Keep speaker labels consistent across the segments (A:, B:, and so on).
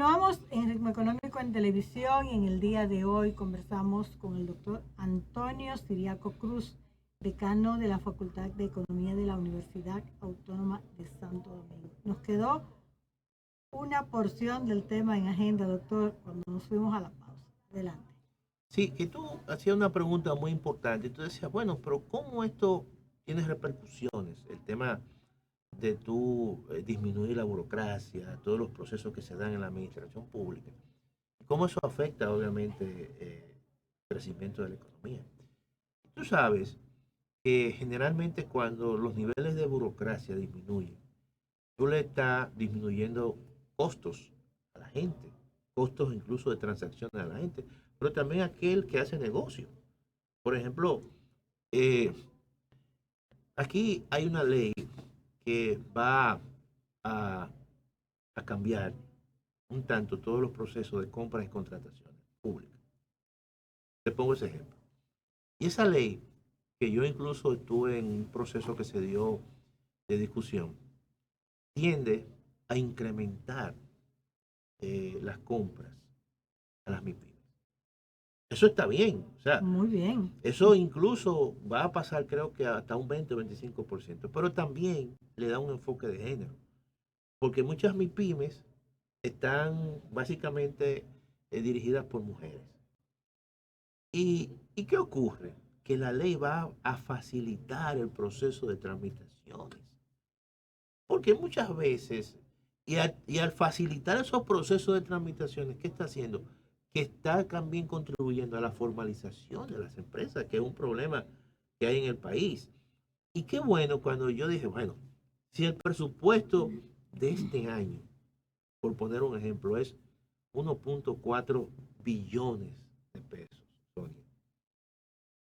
A: Continuamos en Ritmo Económico en Televisión y en el día de hoy conversamos con el doctor Antonio Siriaco Cruz, decano de la Facultad de Economía de la Universidad Autónoma de Santo Domingo. Nos quedó una porción del tema en agenda, doctor, cuando nos fuimos a la pausa. Adelante.
B: Sí, que tú hacías una pregunta muy importante. Tú decías, bueno, pero ¿cómo esto tiene repercusiones? El tema de tú disminuir la burocracia, todos los procesos que se dan en la administración pública. ¿Cómo eso afecta, obviamente, el crecimiento de la economía? Tú sabes que generalmente cuando los niveles de burocracia disminuyen, tú le estás disminuyendo costos a la gente, costos incluso de transacciones a la gente, pero también a aquel que hace negocio. Por ejemplo, eh, aquí hay una ley que va a, a cambiar un tanto todos los procesos de compras y contrataciones públicas. Te pongo ese ejemplo. Y esa ley, que yo incluso estuve en un proceso que se dio de discusión, tiende a incrementar las compras a las MIPIMES. Eso está bien, o sea,
A: Muy bien.
B: eso incluso va a pasar creo que hasta un 20 o 25%, pero también le da un enfoque de género, porque muchas MIPIMES están básicamente dirigidas por mujeres. ¿Y qué ocurre? Que la ley va a facilitar el proceso de tramitaciones. Porque muchas veces, y al facilitar esos procesos de tramitaciones, ¿qué está haciendo? Que está también contribuyendo a la formalización de las empresas, que es un problema que hay en el país. Y qué bueno cuando yo dije, bueno, si el presupuesto de este año, por poner un ejemplo, es 1.4 billones de pesos, Sonia,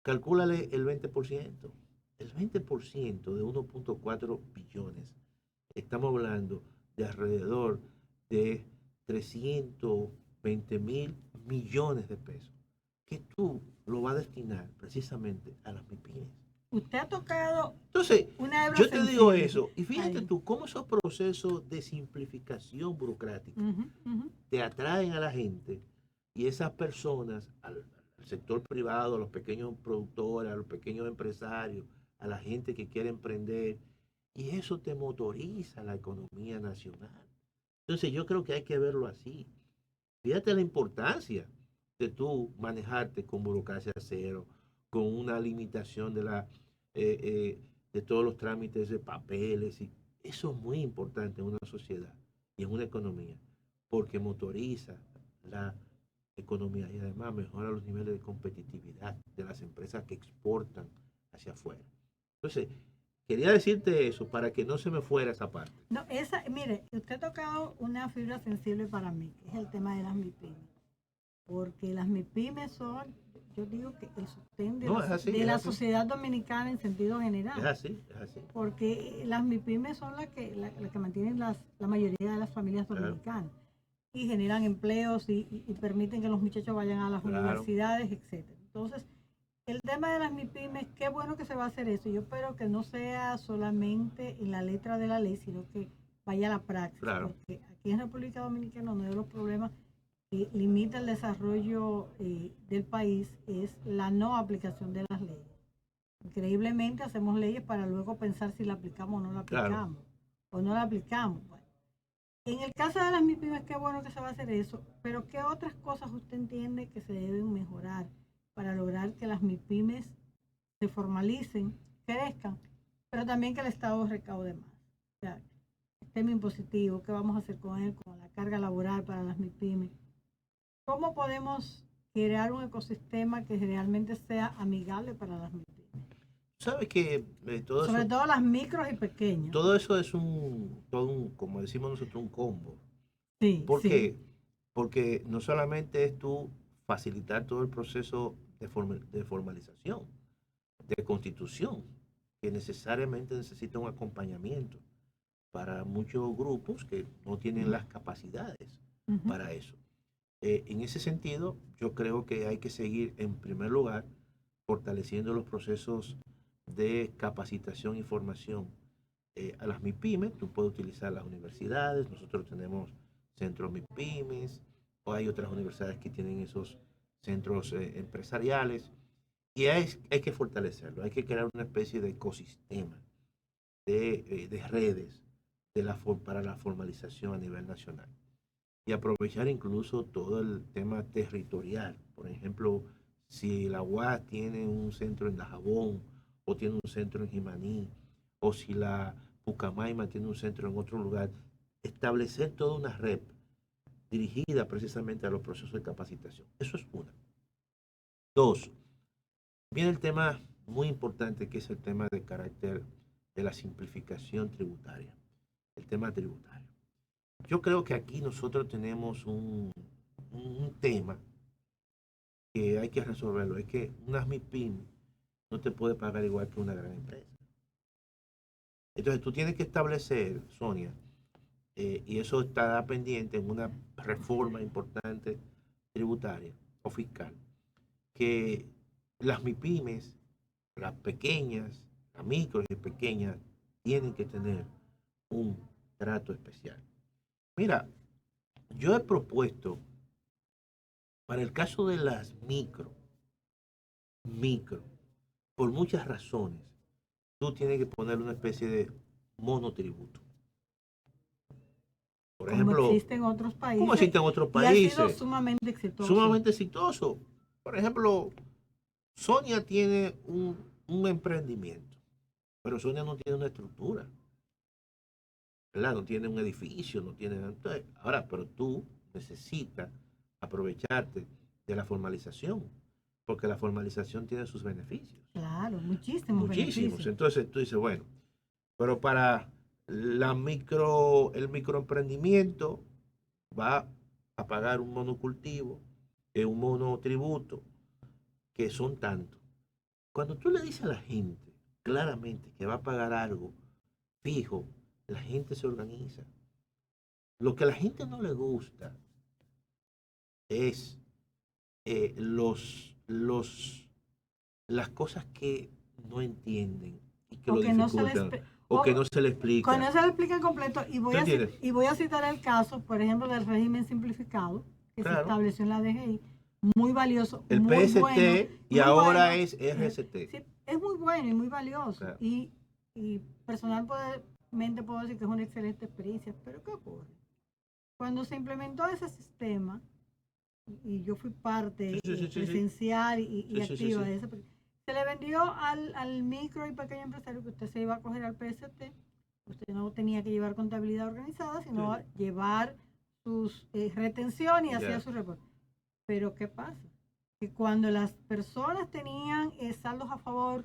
B: calcúlale el 20%. El 20% de 1.4 billones. Estamos hablando de alrededor de 320.000 millones de pesos. Que tú lo vas a destinar precisamente a las MIPIMES.
A: Usted ha tocado
B: Entonces,
A: una hebra
B: yo te digo
A: sensible
B: eso, y fíjate
A: ahí.
B: tú cómo esos procesos de simplificación burocrática
A: Ujú, ujú.
B: te atraen a la gente y esas personas, al sector privado, a los pequeños productores, a los pequeños empresarios, a la gente que quiere emprender, y eso te motoriza la economía nacional. Entonces yo creo que hay que verlo así. Fíjate la importancia de tú manejarte con burocracia cero, con una limitación de todos los trámites de papeles. Y eso es muy importante en una sociedad y en una economía, porque motoriza la economía y además mejora los niveles de competitividad de las empresas que exportan hacia afuera. Entonces, quería decirte eso para que no se me fuera esa parte.
A: No, mire, usted ha tocado una fibra sensible para mí, que es el tema de las MIPIMES. Porque las MIPIMES son, yo digo que el sostén
B: No, es así,
A: de
B: es
A: la
B: así,
A: sociedad dominicana en sentido
B: es
A: general.
B: así, es así.
A: Porque las MIPIMES son las que mantienen la mayoría de las familias
B: Claro,
A: dominicanas y generan empleos y permiten que los muchachos vayan a las
B: claro.
A: universidades, etcétera. Entonces, el tema de las MIPIMES, qué bueno que se va a hacer eso. Yo espero que no sea solamente en la letra de la ley, sino que vaya a la praxis,
B: Claro,
A: porque aquí en República Dominicana uno de los problemas que limita el desarrollo del país es la no aplicación de las leyes. Increíblemente hacemos leyes para luego pensar si la aplicamos o no la
B: claro.
A: aplicamos, o no la aplicamos. Bueno, en el caso de las MIPIMES, qué bueno que se va a hacer eso, pero ¿qué otras cosas usted entiende que se deben mejorar para lograr que las MIPIMES se formalicen, crezcan, pero también que el Estado recaude más? O sea, el tema impositivo, ¿qué vamos a hacer con él, con la carga laboral para las MIPIMES? ¿Cómo podemos crear un ecosistema que realmente sea amigable para las MIPIMES?
B: Sabes que
A: Sobre todo las micros y pequeñas.
B: todo eso es como decimos nosotros, un combo.
A: Sí,
B: ¿Por
A: sí.
B: qué? Porque no solamente es tú facilitar todo el proceso de formalización, de constitución, que necesariamente necesita un acompañamiento para muchos grupos que no tienen las capacidades
A: Ujú.
B: para eso. En ese sentido, yo creo que hay que seguir, en primer lugar, fortaleciendo los procesos de capacitación y formación a las MIPIMES. Tú puedes utilizar las universidades, nosotros tenemos centros MIPYMES, o hay otras universidades que tienen esos centros empresariales. Y hay que fortalecerlo, hay que crear una especie de ecosistema de redes para la formalización a nivel nacional. Y aprovechar incluso todo el tema territorial. Por ejemplo, si la UAS tiene un centro en Dajabón, o tiene un centro en Jimaní, o si la Pucamaima tiene un centro en otro lugar, establecer toda una red dirigida precisamente a los procesos de capacitación. Eso es una. Dos, viene el tema muy importante que es el tema de carácter de la simplificación tributaria, el tema tributario. Yo creo que aquí nosotros tenemos un tema que hay que resolverlo. Es que una MIPYME no te puede pagar igual que una gran empresa. Entonces tú tienes que establecer, Sonia, y eso está pendiente en una reforma importante tributaria o fiscal, que las MIPYMES, las pequeñas, las micro y pequeñas, tienen que tener un trato especial. Mira, yo he propuesto, para el caso de las micro, por muchas razones, tú tienes que poner una especie de monotributo. Por
A: Como
B: ejemplo,
A: existe en otros
B: ¿cómo
A: países
B: existen otros
A: y ha sido
B: países?
A: sumamente exitoso.
B: Sumamente exitoso. Por ejemplo, Sonia tiene un emprendimiento, pero Sonia no tiene una estructura, ¿verdad? No tiene un edificio, no tiene... Entonces, ahora, pero tú necesitas aprovecharte de la formalización, porque la formalización tiene sus beneficios.
A: Claro, muchísimos
B: Muchísimos.
A: beneficios.
B: Entonces tú dices, bueno, pero para el microemprendimiento va a pagar un monocultivo, un monotributo, que son tantos. Cuando tú le dices a la gente claramente que va a pagar algo fijo, la gente se organiza. Lo que a la gente no le gusta es las cosas que no entienden y que
A: O
B: lo
A: que no se les
B: dificultan o que no se le
A: con
B: explica.
A: eso lo explican completo
B: ¿Tú entiendes?
A: y voy a citar el caso, por ejemplo, del régimen simplificado que se
B: Claro.
A: estableció en la DGI, muy valioso,
B: El
A: muy bueno,
B: PST y
A: muy
B: ahora
A: bueno.
B: es RST.
A: Sí, es muy bueno y muy valioso.
B: Claro.
A: Y personalmente puedo decir que es una excelente experiencia. Pero ¿qué ocurre? Cuando se implementó ese sistema, y yo fui parte presencial y activa de ese, se le vendió al micro y pequeño empresario que usted se iba a coger al PST. Usted no tenía que llevar contabilidad organizada, sino llevar sus retenciones y hacía su reporte. Pero ¿qué pasa? Que cuando las personas tenían saldos a favor,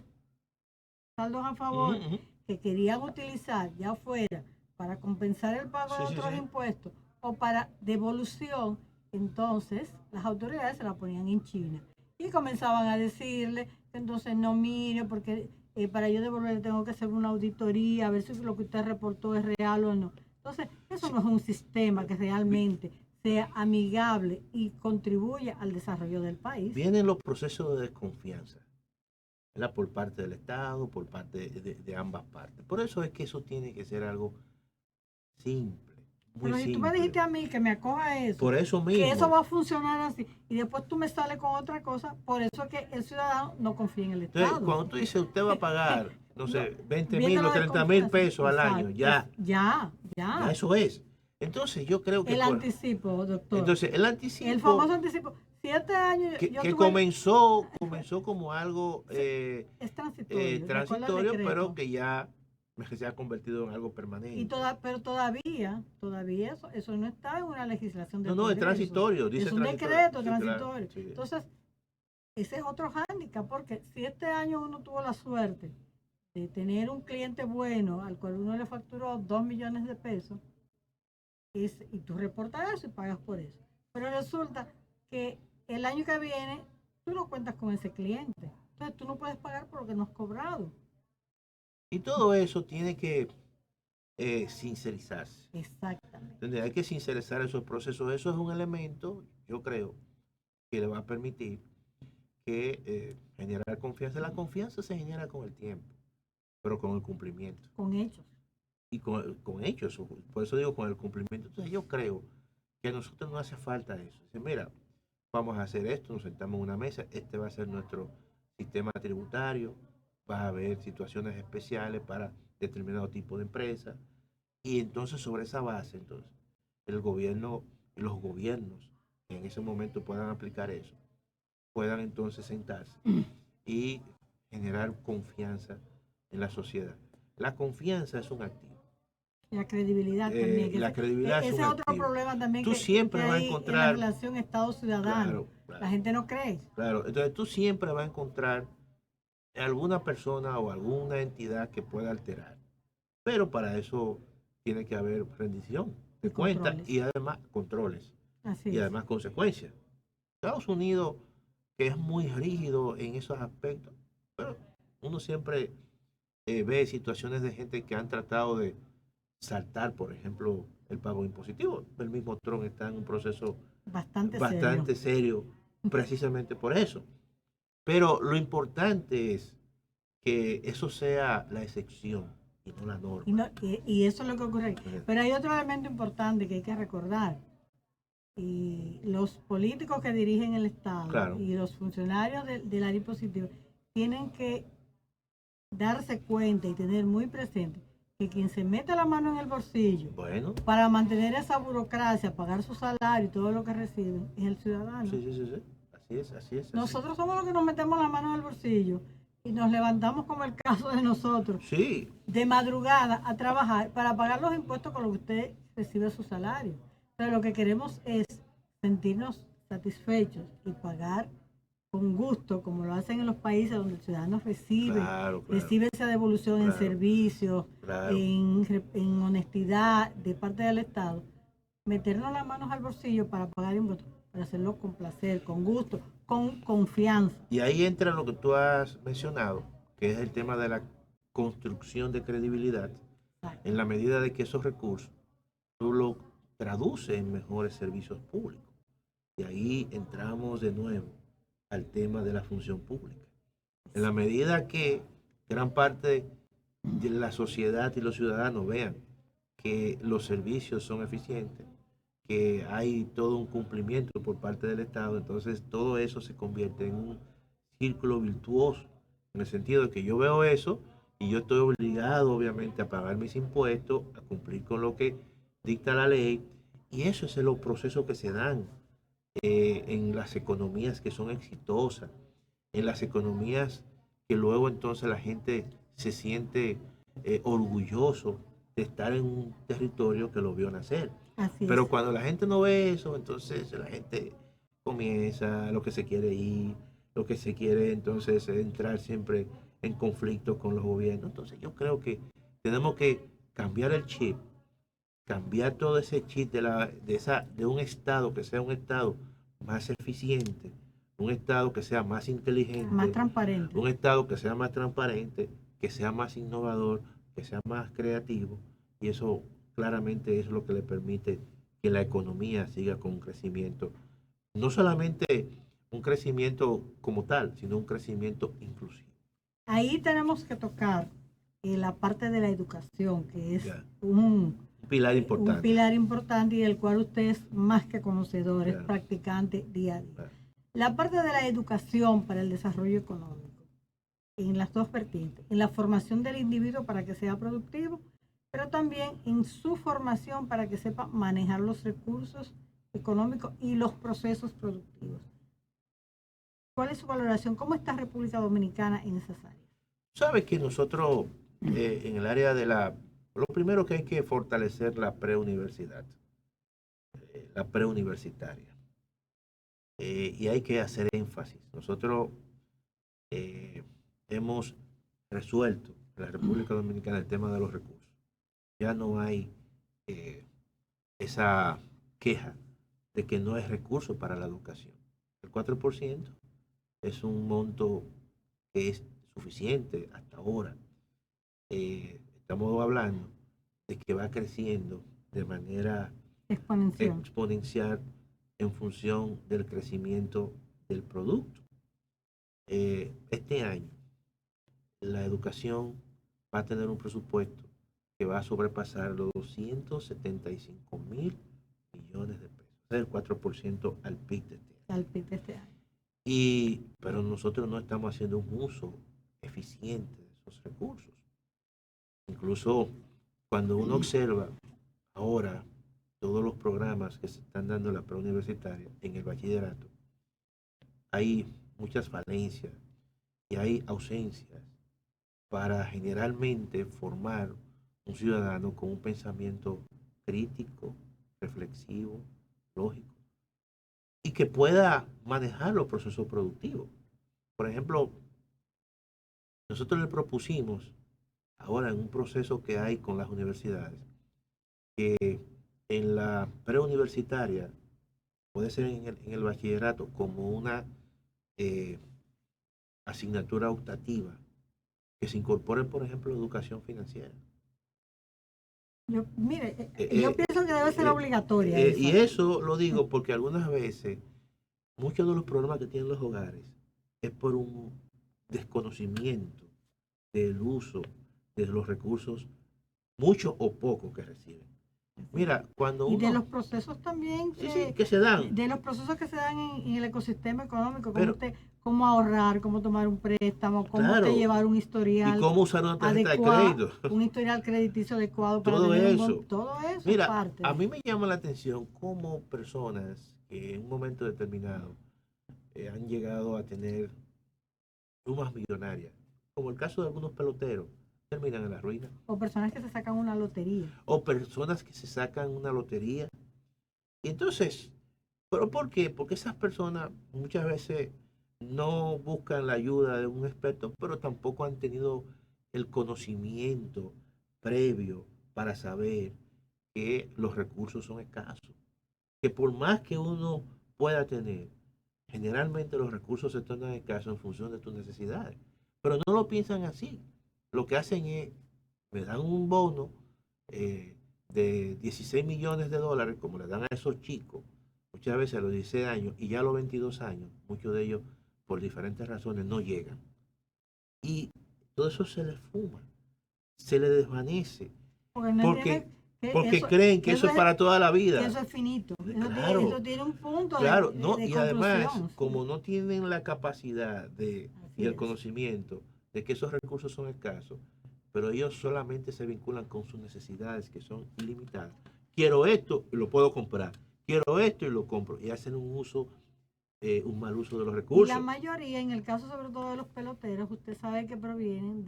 A: que querían utilizar ya fuera para compensar el pago de otros impuestos o para devolución, entonces las autoridades se la ponían en China y comenzaban a decirle que entonces no mire porque para yo devolver tengo que hacer una auditoría a ver si lo que usted reportó es real o no. Entonces eso no es un sistema que realmente sea amigable y contribuya al desarrollo del país.
B: Vienen los procesos de desconfianza, ¿verdad? Por parte del Estado, por parte de ambas partes. Por eso es que eso tiene que ser algo simple, muy
A: Pero si
B: simple.
A: tú me dijiste a mí que me acoja a eso,
B: por eso mismo,
A: que eso va a funcionar así, y después tú me sales con otra cosa, por eso es que el ciudadano no confía en el Estado.
B: Entonces, cuando tú dices usted va a pagar, no sé, 20,000 o
A: la
B: 30,000 pesos al
A: Exacto.
B: año, ya eso es. Entonces yo creo que...
A: El anticipo, doctor.
B: Entonces, el anticipo...
A: El famoso anticipo. 7 años...
B: Que comenzó como algo
A: es
B: transitorio, pero que ya se ha convertido en algo permanente.
A: Pero todavía eso no está en una legislación del
B: No, es transitorio, dice
A: es un
B: transitorio.
A: decreto
B: Sí,
A: transitorio.
B: Claro, sí.
A: Entonces, ese es otro hándicap, porque si este año uno tuvo la suerte de tener un cliente bueno al cual uno le facturó 2 millones de pesos, y tú reportas eso y pagas por eso. Pero resulta que el año que viene tú no cuentas con ese cliente. Entonces tú no puedes pagar por lo que no has cobrado.
B: Y todo eso tiene que sincerizarse.
A: Exactamente.
B: ¿Entendés? Hay que sincerizar esos procesos. Eso es un elemento, yo creo, que le va a permitir que generar confianza. La confianza se genera con el tiempo, pero con el cumplimiento.
A: Con hechos.
B: Y con hechos. Por eso digo con el cumplimiento. Entonces yo creo que a nosotros no hace falta eso. Dice, mira, vamos a hacer esto, nos sentamos en una mesa, este va a ser nuestro sistema tributario, va a haber situaciones especiales para determinado tipo de empresa, y entonces sobre esa base, entonces, el gobierno y los gobiernos que en ese momento puedan aplicar eso, puedan entonces sentarse y generar confianza en la sociedad. La confianza es un activo.
A: La credibilidad también.
B: La credibilidad es
A: Ese
B: un
A: es otro
B: activo.
A: problema también
B: Tú
A: que
B: siempre vas a
A: hay en la
B: encontrar,
A: relación Estado-ciudadano.
B: claro,
A: La
B: claro,
A: gente no cree.
B: claro, entonces tú siempre vas a encontrar alguna persona o alguna entidad que pueda alterar. Pero para eso tiene que haber rendición
A: Y
B: de cuentas
A: controles.
B: y además controles
A: Así
B: y
A: es.
B: además consecuencias. Estados Unidos, que es muy rígido en esos aspectos, pero uno siempre ve situaciones de gente que han tratado de saltar, por ejemplo, el pago impositivo. El mismo Trump está en un proceso
A: Bastante serio.
B: bastante serio precisamente por eso. Pero lo importante es que eso sea la excepción y no la
A: Y,
B: norma.
A: no, y eso es lo que ocurre. Pero hay otro elemento importante que hay que recordar. Y los políticos que dirigen el Estado
B: Claro.
A: y los funcionarios del área impositiva tienen que darse cuenta y tener muy presente que quien se mete la mano en el bolsillo
B: Bueno,
A: para mantener esa burocracia, pagar su salario y todo lo que reciben es el ciudadano.
B: sí, sí, sí, sí. Así es, así es. Así.
A: Nosotros somos los que nos metemos la mano en el bolsillo y nos levantamos, como el caso de nosotros,
B: Sí,
A: de madrugada a trabajar para pagar los impuestos con los que usted recibe su salario. Pero lo que queremos es sentirnos satisfechos y pagar con gusto, como lo hacen en los países donde el ciudadano
B: claro, claro,
A: recibe esa devolución en
B: claro,
A: servicios,
B: claro.
A: en honestidad de parte del Estado, meternos las manos al bolsillo para pagar impuestos, para hacerlo con placer, con gusto, con confianza.
B: Y ahí entra lo que tú has mencionado, que es el tema de la construcción de credibilidad,
A: Exacto.
B: en la medida de que esos recursos tú lo traduces en mejores servicios públicos. Y ahí entramos de nuevo al tema de la función pública. En la medida que gran parte de la sociedad y los ciudadanos vean que los servicios son eficientes, que hay todo un cumplimiento por parte del Estado, entonces todo eso se convierte en un círculo virtuoso, en el sentido de que yo veo eso y yo estoy obligado obviamente a pagar mis impuestos, a cumplir con lo que dicta la ley, y eso es los procesos que se dan en las economías que son exitosas, en las economías que luego entonces la gente se siente orgulloso de estar en un territorio que lo vio nacer.
A: Así es.
B: Pero cuando la gente no ve eso, entonces la gente comienza lo que se quiere ir, lo que se quiere entonces entrar siempre en conflicto con los gobiernos. Entonces yo creo que tenemos que cambiar el chip, cambiar todo ese chip de un Estado que sea un Estado más eficiente, un Estado que sea más inteligente,
A: Más transparente.
B: un Estado que sea más transparente, que sea más innovador, que sea más creativo, y eso claramente es lo que le permite que la economía siga con un crecimiento, no solamente un crecimiento como tal, sino un crecimiento inclusivo.
A: Ahí tenemos que tocar la parte de la educación, que es
B: Ya.
A: un
B: Pilar
A: un
B: importante.
A: pilar importante y del cual usted es más que conocedor, es
B: Claro.
A: practicante día a día.
B: Claro.
A: La parte de la educación para el desarrollo económico, en las dos vertientes, en la formación del individuo para que sea productivo, pero también en su formación para que sepa manejar los recursos económicos y los procesos productivos. ¿Cuál es su valoración? ¿Cómo está República Dominicana en esas áreas?
B: Sabes que nosotros en el área de lo primero que hay que fortalecer la preuniversidad, la preuniversitaria, y hay que hacer énfasis. Nosotros hemos resuelto en la República Dominicana el tema de los recursos. Ya no hay eh, esa queja de que no hay recursos para la educación. El 4% es un monto que es suficiente hasta ahora. Estamos hablando de que va creciendo de manera exponencial en función del crecimiento del producto. Este año la educación va a tener un presupuesto que va a sobrepasar los 275 mil millones de pesos. del 4% al PIB de este año.
A: Al PIB de este año.
B: Pero nosotros no estamos haciendo un uso eficiente de esos recursos. Incluso cuando uno observa ahora todos los programas que se están dando en la preuniversitaria, en el bachillerato, hay muchas falencias y hay ausencias para generalmente formar un ciudadano con un pensamiento crítico, reflexivo, lógico, y que pueda manejar los procesos productivos. Por ejemplo, nosotros le propusimos ahora en un proceso que hay con las universidades, que en la preuniversitaria, puede ser en el bachillerato, como una eh, asignatura optativa, que se incorpore, por ejemplo, educación financiera.
A: Yo pienso que debe ser obligatoria
B: Y
A: esa.
B: eso lo digo porque algunas veces muchos de los problemas que tienen los hogares es por un desconocimiento del uso de los recursos, mucho o poco que reciben. Mira, cuando
A: Y de
B: uno...
A: los procesos también
B: Sí, que se dan.
A: de los procesos que se dan en el ecosistema económico,
B: Pero,
A: cómo ahorrar, cómo tomar un préstamo, cómo usted
B: claro,
A: llevar un
B: y
A: historial
B: cómo usar una tarjeta de
A: adecuado,
B: crédito.
A: un historial crediticio adecuado para
B: Todo
A: tener
B: eso.
A: todo eso es
B: Mira,
A: parte
B: a
A: de.
B: mí me llama la atención cómo personas que en un momento determinado han llegado a tener sumas millonarias, como el caso de algunos peloteros, terminan en la ruina.
A: O personas que se sacan una lotería.
B: O personas que se sacan una lotería. Y entonces, ¿pero por qué? Porque esas personas muchas veces no buscan la ayuda de un experto, pero tampoco han tenido el conocimiento previo para saber que los recursos son escasos. Que por más que uno pueda tener, generalmente los recursos se tornan escasos en función de tus necesidades. Pero no lo piensan así. Lo que hacen es, me dan un bono de 16 millones de dólares, como le dan a esos chicos, muchas veces a los 16 años y ya a los 22 años, muchos de ellos por diferentes razones no llegan. Y todo eso se les fuma, se les desvanece,
A: Porque no
B: porque,
A: entienden que
B: porque creen que eso es para toda la
A: que
B: vida.
A: eso es finito.
B: Claro,
A: Eso tiene un punto
B: claro, no,
A: de
B: y además,
A: conclusión.
B: como no tienen la capacidad y
A: Así
B: el
A: es.
B: conocimiento de que esos recursos son escasos, pero ellos solamente se vinculan con sus necesidades que son ilimitadas. Quiero esto y lo puedo comprar. Quiero esto y lo compro. Y hacen un mal uso de los
A: Y la
B: recursos.
A: mayoría, en el caso sobre todo de los peloteros, usted sabe que provienen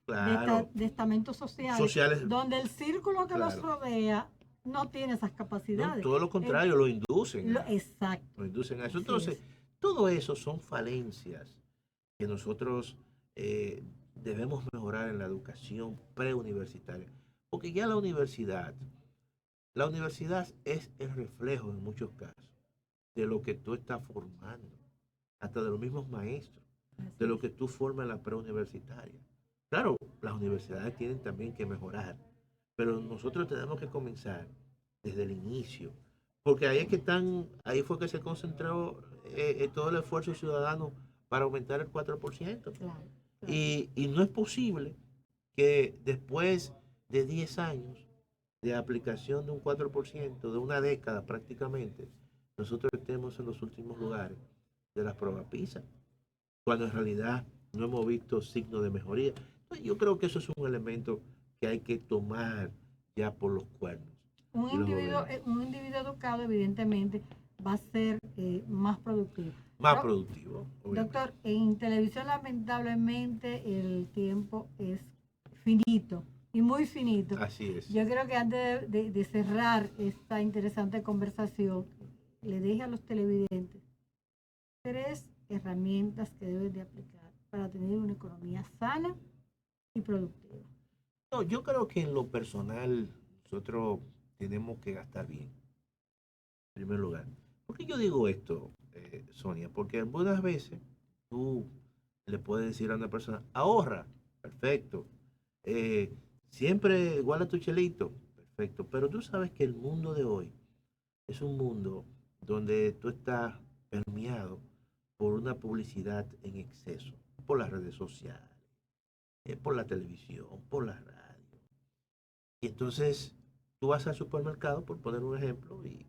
B: Claro,
A: de estamentos sociales,
B: sociales,
A: donde el círculo que los
B: claro.
A: rodea no tiene esas
B: No,
A: capacidades.
B: todo lo contrario, lo inducen
A: Exacto.
B: lo inducen a eso.
A: Así
B: Entonces,
A: es.
B: todo eso son falencias que nosotros debemos mejorar en la educación preuniversitaria. Porque ya la universidad es el reflejo en muchos casos de lo que tú estás formando, hasta de los mismos maestros, de
A: Así
B: lo
A: es.
B: que tú formas en la preuniversitaria. Claro, las universidades tienen también que mejorar, pero nosotros tenemos que comenzar desde el inicio, porque ahí fue que se concentró todo el esfuerzo ciudadano para aumentar el 4%.
A: Claro, claro.
B: Y no es posible que después de 10 años de aplicación de un 4%, de una década prácticamente, nosotros estemos en los últimos lugares de las pruebas PISA, cuando en realidad no hemos visto signos de mejoría. Entonces, yo creo que eso es un elemento que hay que tomar ya por los cuernos. Y los gobiernos.
A: Un individuo educado, evidentemente, va a ser más productivo.
B: Más productivo, obviamente.
A: Doctor, en televisión lamentablemente el tiempo es finito y muy finito.
B: Así es.
A: Yo creo que antes de cerrar esta interesante conversación, le deje a los televidentes 3 herramientas que deben de aplicar para tener una economía sana y productiva.
B: No, yo creo que en lo personal nosotros tenemos que gastar bien, en primer lugar. ¿Por qué yo digo esto, Sonia? Porque algunas veces tú le puedes decir a una persona, ahorra, perfecto. Eh, Siempre guarda tu chelito, perfecto. Pero tú sabes que el mundo de hoy es un mundo donde tú estás permeado por una publicidad en exceso, por las redes sociales, por la televisión, por la radio. Y entonces tú vas al supermercado, por poner un ejemplo, y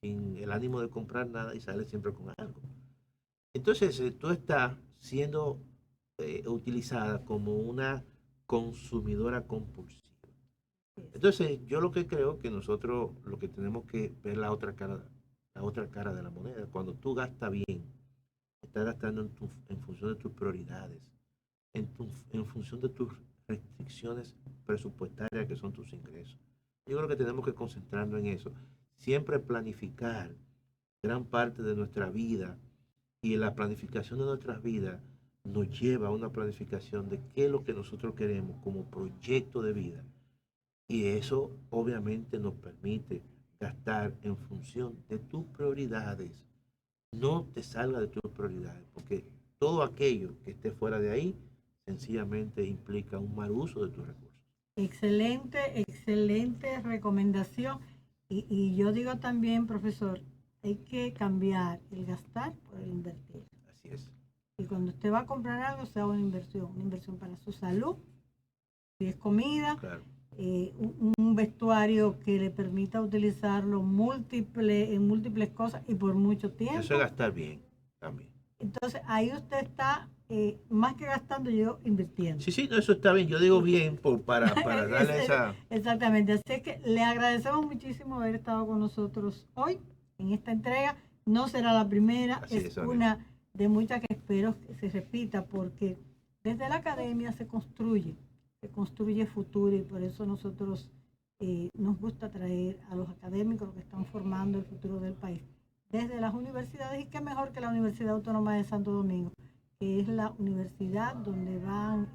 B: sin el ánimo de comprar nada y sale siempre con algo. Entonces, tú estás siendo utilizada como una consumidora compulsiva. Entonces, yo lo que creo que nosotros lo que tenemos que ver la otra cara de la moneda. Cuando tú gastas bien, estás gastando en función de tus prioridades, en función de tus restricciones presupuestarias que son tus ingresos. Yo creo que tenemos que concentrarnos en eso. Siempre planificar gran parte de nuestra vida y en la planificación de nuestras vidas nos lleva a una planificación de qué es lo que nosotros queremos como proyecto de vida. Y eso obviamente nos permite gastar en función de tus prioridades. No te salga de tus prioridades, porque todo aquello que esté fuera de ahí sencillamente implica un mal uso de tus recursos.
A: Excelente, excelente recomendación. Y yo digo también, profesor, hay que cambiar el gastar por el invertir.
B: Así es.
A: Y cuando usted va a comprar algo, sea una inversión para su salud, si es comida,
B: Claro.
A: un vestuario que le permita utilizarlo en múltiples cosas y por mucho tiempo.
B: Eso es gastar bien también.
A: Entonces ahí usted está, más que gastando, yo invirtiendo.
B: Sí, sí, no, eso está bien. Yo digo bien para darle esa...
A: Exactamente. Así que le agradecemos muchísimo haber estado con nosotros hoy en esta entrega. No será la primera,
B: Así
A: es
B: Sonia.
A: una de muchas que espero que se repita, porque desde la academia se construye futuro, y por eso nosotros nos gusta traer a los académicos, los que están formando el futuro del país, desde las universidades. Y qué mejor que la Universidad Autónoma de Santo Domingo, que es la universidad donde van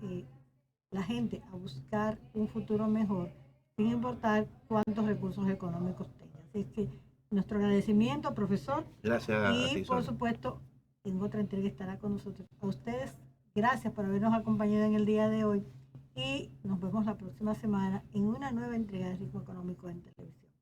A: la gente a buscar un futuro mejor, sin importar cuántos recursos económicos tenga. Así que nuestro agradecimiento, profesor.
B: Gracias a
A: Y
B: ti,
A: por
B: Sonia.
A: supuesto, en otra entrega estará con nosotros. A ustedes, gracias por habernos acompañado en el día de hoy. Y nos vemos la próxima semana en una nueva entrega de Ritmo Económico en Televisión.